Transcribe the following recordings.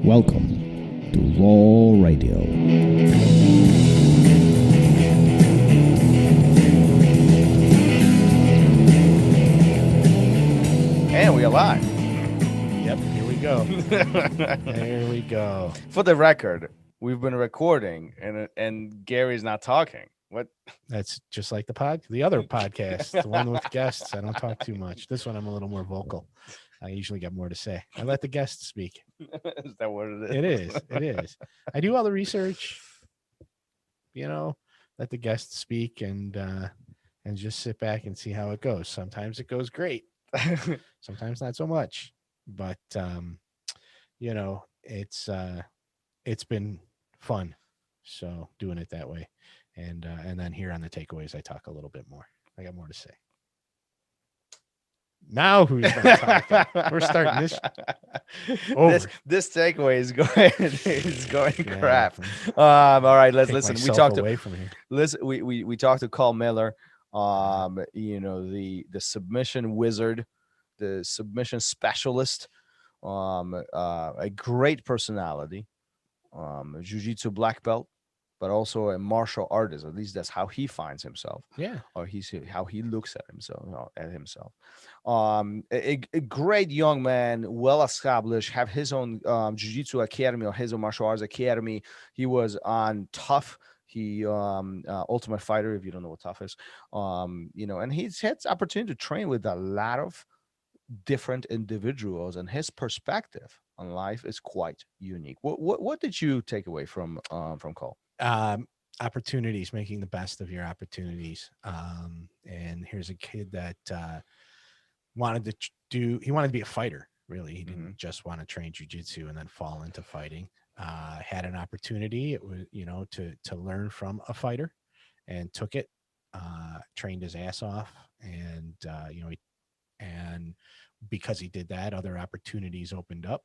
Welcome to Raw Radio. And we are live. Yep, here we go. There we go. For the record, we've been recording and Gary's not talking. What? That's just like the other podcast, the one with guests. I don't talk too much. This one I'm a little more vocal. I usually got more to say. I let the guests speak. Is that what it is? It is. It is. I do all the research, let the guests speak and just sit back and see how it goes. Sometimes it goes great. Sometimes not so much. But it's been fun. So doing it that way. And then here on the takeaways, I talk a little bit more. I got more to say. Now who's going to talk? We're starting this over. This takeaway is going crap. All right, let's listen. We talked away from here. Listen, we talked to Carl Miller, the submission wizard, the submission specialist, a great personality, jiu-jitsu black belt, but also a martial artist. At least that's how he finds himself. Yeah. Or how he looks at himself. A great young man, well established, have his own jiu-jitsu academy or his own martial arts academy. He was on Tough. He Ultimate Fighter, if you don't know what Tough is. And he's had the opportunity to train with a lot of different individuals, and his perspective on life is quite unique. What did you take away from Cole? Opportunities, making the best of your opportunities. And here's a kid that wanted to be a fighter. Really, he didn't just want to train jiu-jitsu and then fall into fighting. Had an opportunity, it was to learn from a fighter, and took it. Trained his ass off, and and because he did that, other opportunities opened up,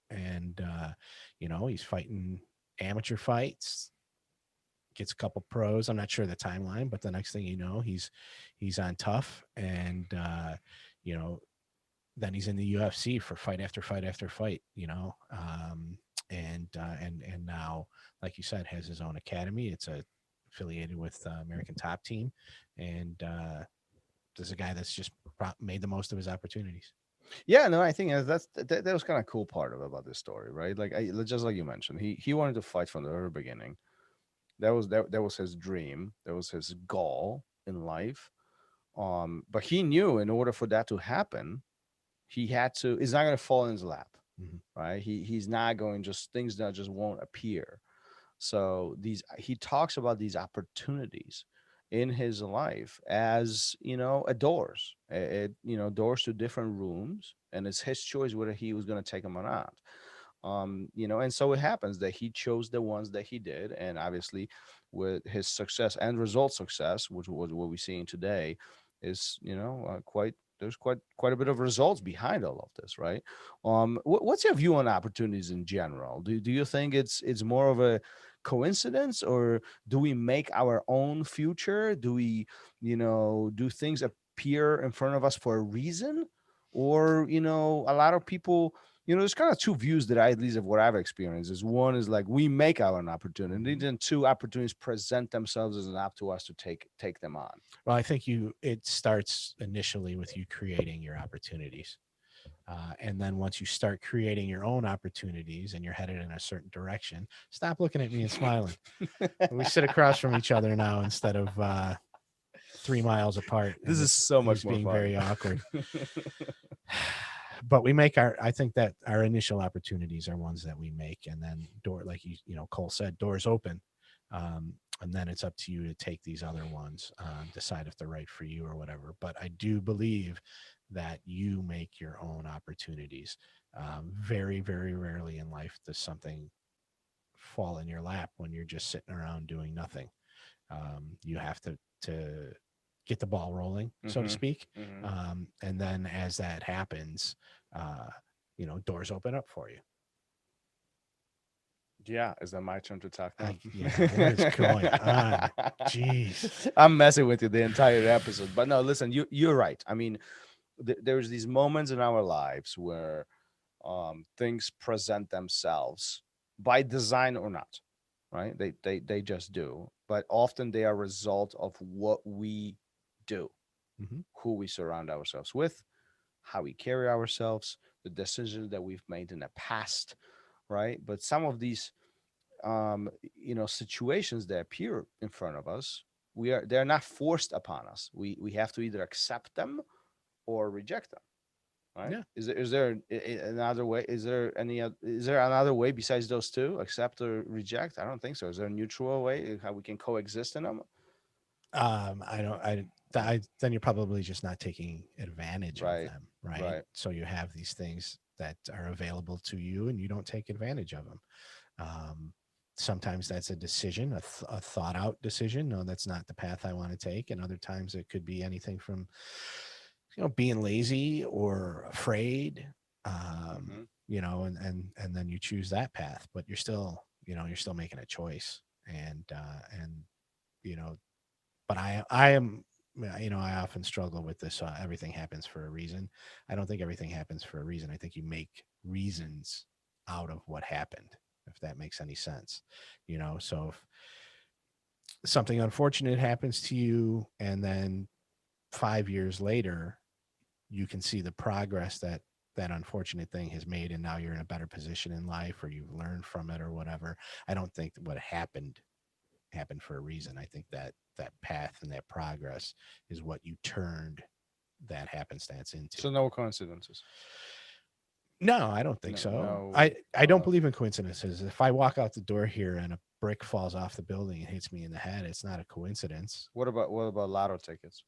and he's fighting amateur fights, gets a couple pros. I'm not sure the timeline, but the next thing you know, he's on Tough, and then he's in the UFC for fight after fight after fight, and now, like you said, has his own academy. It's affiliated with American Top Team, and there's a guy that's just made the most of his opportunities. Yeah, no, I think that was kind of cool part about this story, right? Like just like you mentioned, he wanted to fight from the very beginning. That was his dream. That was his goal in life. But he knew in order for that to happen, he had to. It's not going to fall in his lap, right? He's not going things that just won't appear. So he talks about these opportunities in his life as a doors, doors to different rooms, and it's his choice whether he was going to take them or not. And so it happens that he chose the ones that he did, and obviously with his success and result success, which was what we're seeing today, is there's quite a bit of results behind all of this, right? What's your view on opportunities in general? Do you think it's more of a coincidence, or do we make our own future? Do we do things appear in front of us for a reason? Or a lot of people, there's kind of two views that at least of what I've experienced is, one is like we make our own opportunity, and two, opportunities present themselves as an up to us to take them on. Well, I think it starts initially with you creating your opportunities. And then once you start creating your own opportunities and you're headed in a certain direction, stop looking at me and smiling. We sit across from each other now instead of 3 miles apart. This is so much more being fun. Very awkward. But we make I think that our initial opportunities are ones that we make, and then like Cole said, doors open. And then it's up to you to take these other ones, decide if they're right for you or whatever. But I do believe that you make your own opportunities. Very, very rarely in life does something fall in your lap when you're just sitting around doing nothing. You have to get the ball rolling, so to speak. And then as that happens, doors open up for you. Yeah, is that my turn to talk now? Yeah, what is going on? Jeez. I'm messing with you the entire episode. But no, listen, you're right. I mean, there's these moments in our lives where things present themselves by design or not, right? They just do, but often they are a result of what we do, Hmm. who we surround ourselves with, how we carry ourselves, the decisions that we've made in the past, right? But some of these situations that appear in front of us, they're not forced upon us. We have to either accept them or reject them, right? Yeah. Another way? Is there another way besides those two, accept or reject? I don't think so. Is there a neutral way how we can coexist in them? I don't. Then you're probably just not taking advantage of Right, them, right? right. So you have these things that are available to you, and you don't take advantage of them. Um, Sometimes that's a decision, a thought out decision. No, that's not the path I want to take. And other times it could be anything from, being lazy or afraid, Hmm. and then you choose that path, but you're still making a choice. And, you know, but I am, I often struggle with this. Everything happens for a reason. I don't think everything happens for a reason. I think you make reasons out of what happened, if that makes any sense. So if something unfortunate happens to you, and then 5 years later, you can see the progress that that unfortunate thing has made, and now you're in a better position in life, or you've learned from it or whatever. I don't think that what happened for a reason. I think that that path and that progress is what you turned that happenstance into. So no coincidences. No, I don't think No, so. no. I don't believe in coincidences. If I walk out the door here and a brick falls off the building and hits me in the head, it's not a coincidence. What about lotto tickets?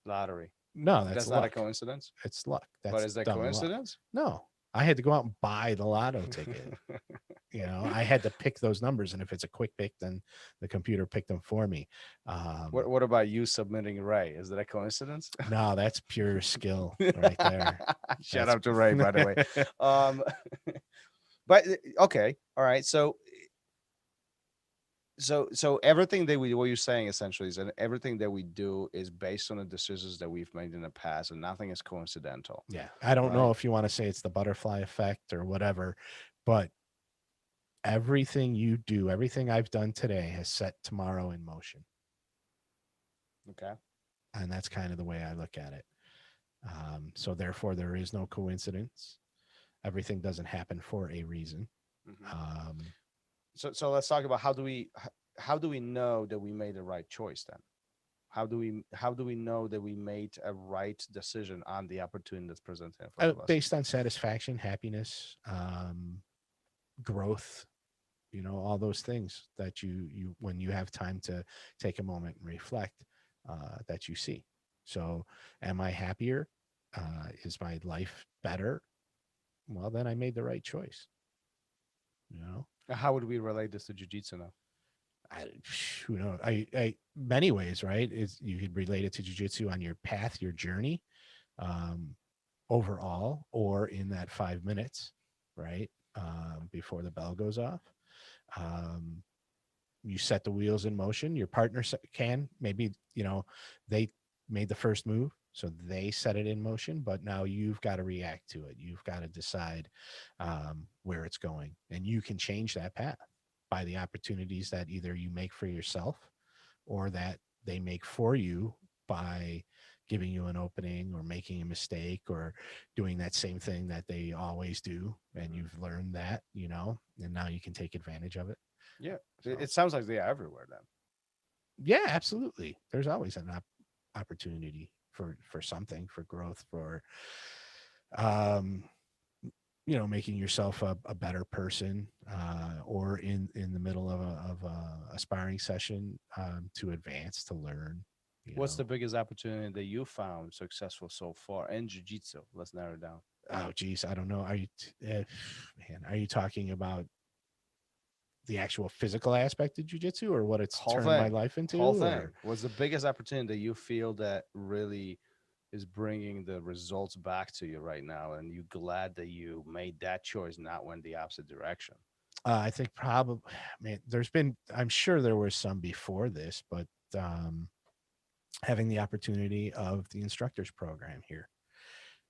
Lottery. No, that's That's not a luck. coincidence. It's luck. But That's is that dumb luck. coincidence? No, I had to go out and buy the lotto ticket. I had to pick those numbers, and if it's a quick pick, then the computer picked them for me. What about you submitting Ray? Is that a coincidence? No, that's pure skill right there. Shout That's out to Ray, by the way. Um, but okay, all right. So everything that what you're saying essentially is that everything that we do is based on the decisions that we've made in the past, and nothing is coincidental, Yeah, I don't know right? if you want to say it's the butterfly effect or whatever, but everything you do, everything I've done today has set tomorrow in motion. Okay. And that's kind of the way I look at it. So therefore, there is no coincidence. Everything doesn't happen for a reason. Hmm. Um, So let's talk about how do we know that we made the right choice then? How do we know that we made a right decision on the opportunity that's presented in front of us? Based on satisfaction, happiness, growth, all those things that you when you have time to take a moment and reflect, that you see. So am I happier? Is my life better? Well, then I made the right choice. you know How would we relate this to jujitsu now? I who knows? I Many ways, right? Is you could relate it to jujitsu on your path, your journey, um overall, or in that 5 minutes, right? Before the bell goes off. um you set the wheels in motion. Your partner can maybe, they made the first move, so they set it in motion, but now you've got to react to it. You've got to decide where it's going, and you can change that path by the opportunities that either you make for yourself or that they make for you by giving you an opening or making a mistake or doing that same thing that they always do, and Mhm. you've learned that, and now you can take advantage of it. Yeah, it, So it sounds like they are everywhere then. yeah, absolutely. There's always an opportunity for something, for growth, for um making yourself a better person, or in the middle of a sparring session, to advance, to learn. you What's the know biggest opportunity that you found successful so far in jiu-jitsu? Let's narrow it down. oh geez, I don't know. Man, are you talking about the actual physical aspect of jujitsu, or what it's Whole turned my thing, life whole into, thing. or What's the biggest opportunity that you feel that really is bringing the results back to you right now, and you glad that you made that choice, not went the opposite direction? I think probably, man, I'm sure there were some before this, but um, having the opportunity of the instructors program here,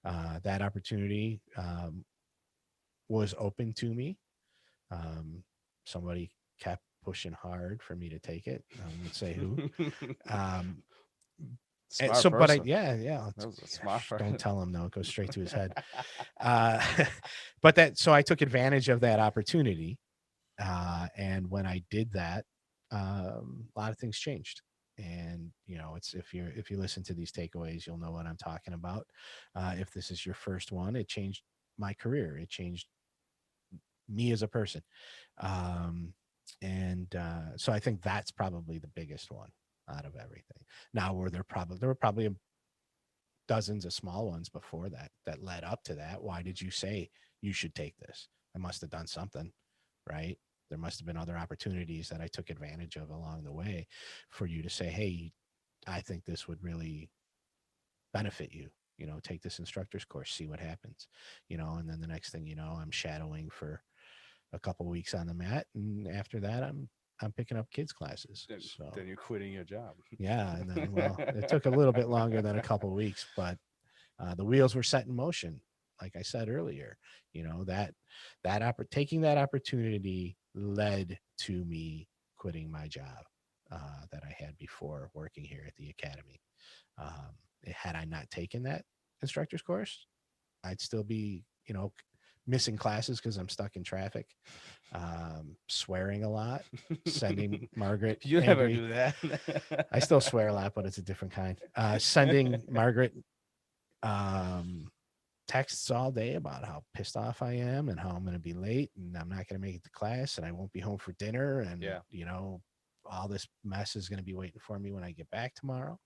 that opportunity, was open to me. Somebody kept pushing hard for me to take it. I won't say who. Um, and Smart so, but I, person. yeah, yeah. That was a smart Don't person. tell him, no, it goes straight to his head. Uh, but so I took advantage of that opportunity. And when I did that, a lot of things changed. And it's if you listen to these takeaways, you'll know what I'm talking about. If this is your first one, it changed my career. It changed me as a person. And so I think that's probably the biggest one out of everything. Now, there were probably dozens of small ones before that led up to that. Why did you say you should take this? I must have done something, right? There must have been other opportunities that I took advantage of along the way for you to say, hey, I think this would really benefit you. Take this instructor's course, see what happens. And then the next thing you know, I'm shadowing for a couple weeks on the mat, and after that, I'm picking up kids classes. So Then you're quitting your job. yeah, and then well, it took a little bit longer than a couple weeks, but the wheels were set in motion. Like I said earlier, taking that opportunity led to me quitting my job that I had before working here at the academy. Had I not taken that instructor's course, I'd still be, missing classes because I'm stuck in traffic, swearing a lot, sending Margaret You never angry. do that. I still swear a lot, but it's a different kind. Sending Margaret texts all day about how pissed off I am and how I'm going to be late and I'm not going to make it to class and I won't be home for dinner. And, Yeah. All this mess is going to be waiting for me when I get back tomorrow.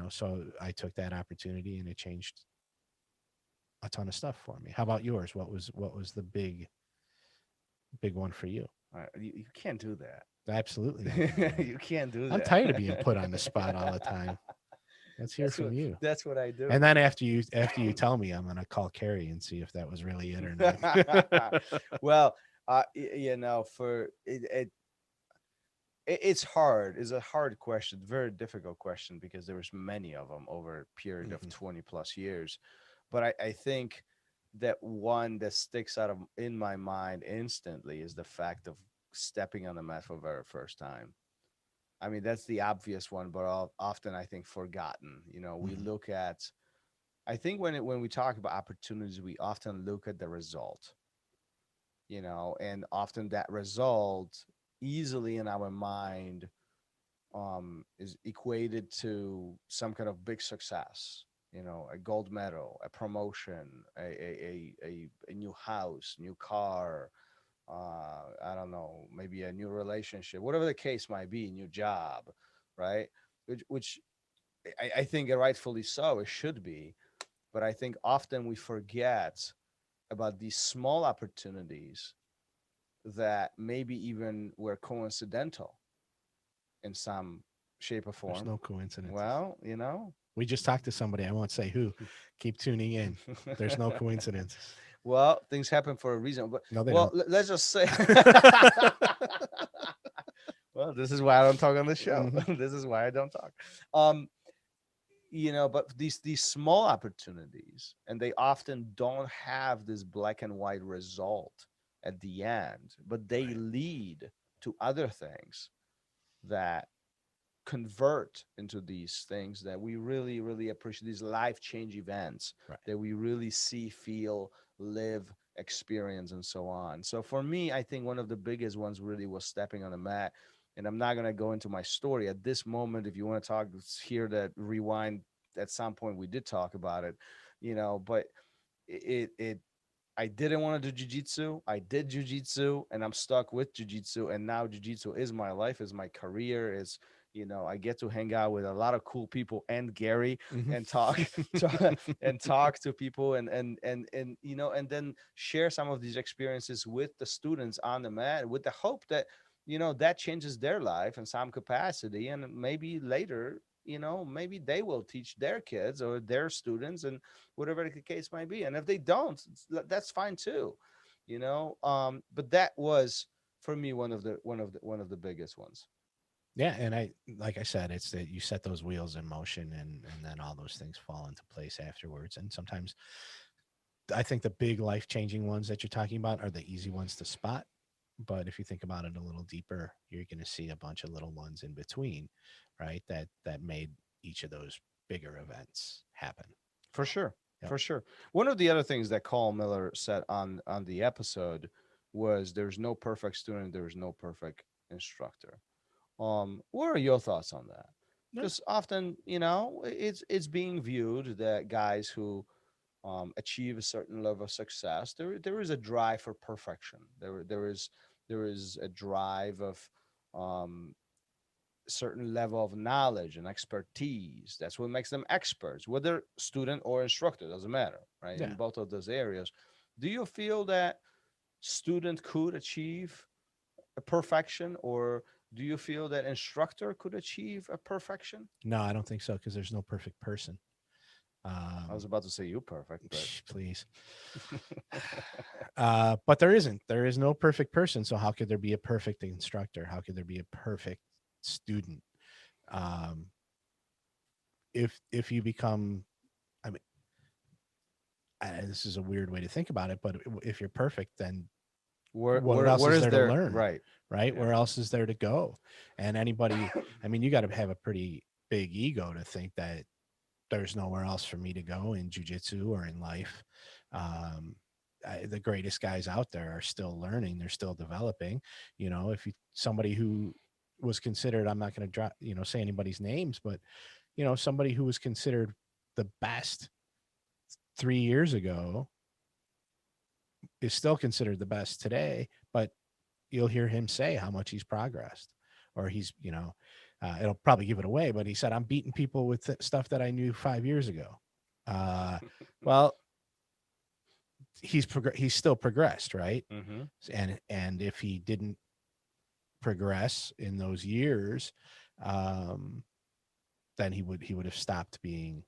So I took that opportunity and it changed a ton of stuff for me. How about yours? What was the big one for you? You can't do that. Absolutely. You can't do that. I'm tired of being put on the spot all the time. Let's hear from you. That's what I do. And then after you tell me, I'm gonna call Carrie and see if that was really it or not. Well, for it's hard. It's a hard question, very difficult question because there's many of them over a period of 20 plus years. But I think that one that sticks out of in my mind instantly is the fact of stepping on the mat for the very first time. I mean, that's the obvious one, but often I think forgotten. We look at, I think when we talk about opportunities, we often look at the result, and often that result easily in our mind is equated to some kind of big success, a gold medal, a promotion, a new house, new car, I don't know, maybe a new relationship, whatever the case might be, new job, right? Which I think rightfully so, it should be. But I think often we forget about these small opportunities that maybe even were coincidental in some shape or form. There's no coincidence. Well, we just talked to somebody. I won't say who. Keep tuning in. There's no coincidence. Well, things happen for a reason. But no, they don't. Let's just say. Well, this is why I don't talk on the show. This is why I don't talk. But these small opportunities, and they often don't have this black and white result at the end, but they lead to other things that convert into these things that we really, really appreciate, these life change events that we really see, feel, live, experience, and so on. So for me, I think one of the biggest ones really was stepping on the mat. And I'm not going to go into my story at this moment. If you want to talk, hear that rewind. At some point we did talk about it, but I didn't want to do jiu-jitsu. I did jiu-jitsu and I'm stuck with jiu-jitsu. And now jiu-jitsu is my life, is my career, is, I get to hang out with a lot of cool people and Gary and talk to people and then share some of these experiences with the students on the mat with the hope that, that changes their life in some capacity. And maybe later, maybe they will teach their kids or their students and whatever the case might be. And if they don't, that's fine too, but that was for me one of the biggest ones. Yeah, and like I said, it's that you set those wheels in motion and then all those things fall into place afterwards. And sometimes I think the big life changing ones that you're talking about are the easy ones to spot. But if you think about it a little deeper, you're going to see a bunch of little ones in between, right? That made each of those bigger events happen. For sure. Yep. For sure. One of the other things that Carl Miller said on the episode was there's no perfect student, there's no perfect instructor. What are your thoughts on that? Yeah. Because often, it's being viewed that guys who achieve a certain level of success, there is a drive for perfection. There is a drive of um, certain level of knowledge and expertise. That's what makes them experts, whether student or instructor, doesn't matter, right? In Yeah. both of those areas. Do you feel that student could achieve a perfection, or do you feel that instructor could achieve a perfection? No, I don't think so because there's no perfect person. I was Um, about to say you perfect, but please. But there isn't. There is no perfect person. So how could there be a perfect instructor? How could there be a perfect student? Um, if you become, I mean, this is a weird way to think about it, but if you're perfect, then where what where else where is is there to there, learn? right? Right? Yeah. Where else is there to go? And anybody, I mean, you got to have a pretty big ego to think that there's nowhere else for me to go in jujitsu or in life. Um, the greatest guys out there are still learning; they're still developing. If you somebody who was considered, I'm not going to drop, say anybody's names, but somebody who was considered the best 3 years ago is still considered the best today, but you'll hear him say how much he's progressed, or it'll probably give it away, but he said, I'm beating people with stuff that I knew 5 years ago. Uh, well, he's still progressed, right? Mm-hmm. And if he didn't progress in those years, um, then he would have stopped being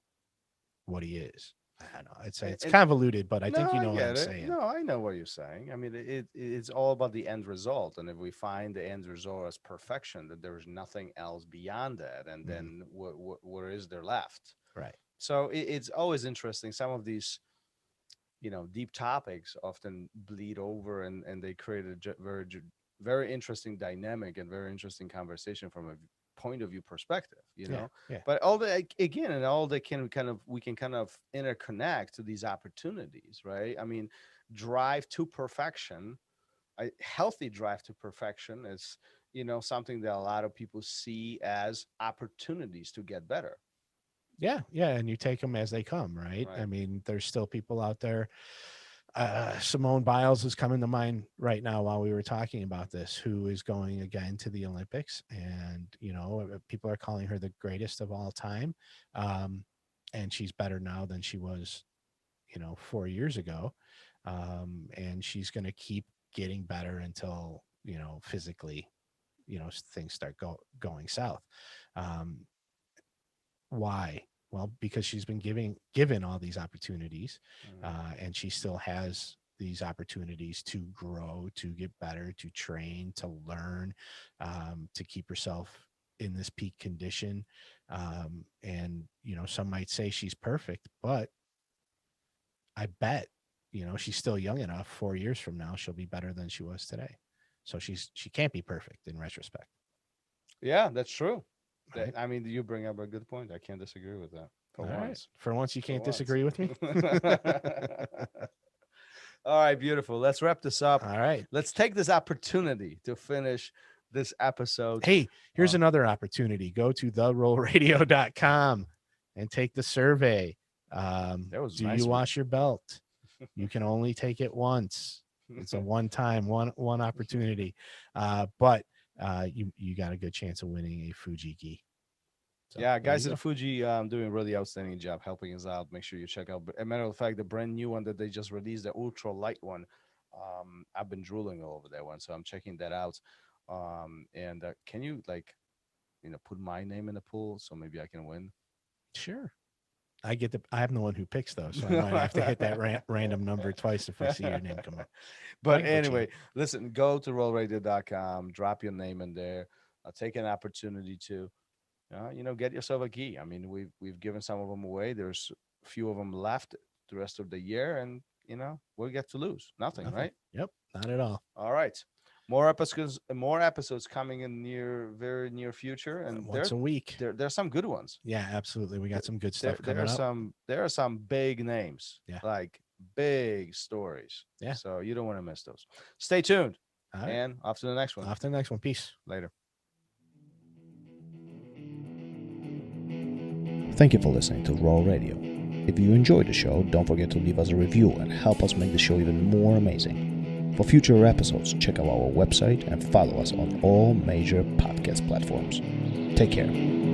what he is. I don't know. It's And convoluted, but I no, think you I know what I'm get it. saying. No, I know what you're saying. I mean, it's all about the end result, and if we find the end result as perfection, that there is nothing else beyond that, and Mhm. then what is there left? Right. So it's always interesting. Some of these, deep topics often bleed over, and they create a very interesting dynamic and very interesting conversation from a point of view perspective. Yeah. Yeah. But all the again, and all that can kind of we can kind of interconnect to these opportunities, right? I mean, drive to perfection, a healthy drive to perfection is something that a lot of people see as opportunities to get better, Yeah, yeah, and you take them as they come, right? I right? mean, there's still people out there. Simone Biles is coming to mind right now while we were talking about this, who is going again to the Olympics, and people are calling her the greatest of all time, um, and she's better now than she was, 4 years ago, and she's going to keep getting better until physically, things start going south. Um, why? Well, because she's been given all these opportunities, Mm. and she still has these opportunities to grow, to get better, to train, to learn, to keep herself in this peak condition. And some might say she's perfect, but I bet she's still young enough. 4 years from now, she'll be better than she was today. So she can't be perfect in retrospect, Yeah, that's true. right? I mean, you bring up a good point. I can't disagree with that for All right. once. For once, you For can't once. disagree with me. All right, beautiful. Let's wrap this up. All right. Let's take this opportunity to finish this episode. Hey, here's Uh, another opportunity. Go to therollradio.com and take the survey. that was a Do you nice one. wash your belt? You can only take it once. It's a one time, one opportunity. But you got a good chance of winning a Fuji gi. So Yeah, there guys you at go. Fuji doing a really outstanding job helping us out. Make sure you check out. A matter of fact, the brand new one that they just released, the ultra light one. I've been drooling all over that one, so I'm checking that out. And can you put my name in the pool so maybe I can win? Sure. I'm the one who picks those, so I might have to hit that random number twice if I see your name come up. But I But can put you in. anyway, listen, go to rollradio.com, drop your name in there, take an opportunity to, get yourself a key. I mean, we've given some of them away. There's a few of them left the rest of the year, and we get to lose? Nothing, Nothing. right? Yep, not at all. All right. More episodes coming in very near future, and Once a week. there's some good ones. Yeah, absolutely. We got some good stuff There coming are up. there are some big names. Yeah. Like big stories. Yeah. So you don't want to miss those. Stay tuned. All right. And off to the next one. Off to the next one. Peace. Later. Thank you for listening to Raw Radio. If you enjoyed the show, don't forget to leave us a review and help us make the show even more amazing. For future episodes, check out our website and follow us on all major podcast platforms. Take care.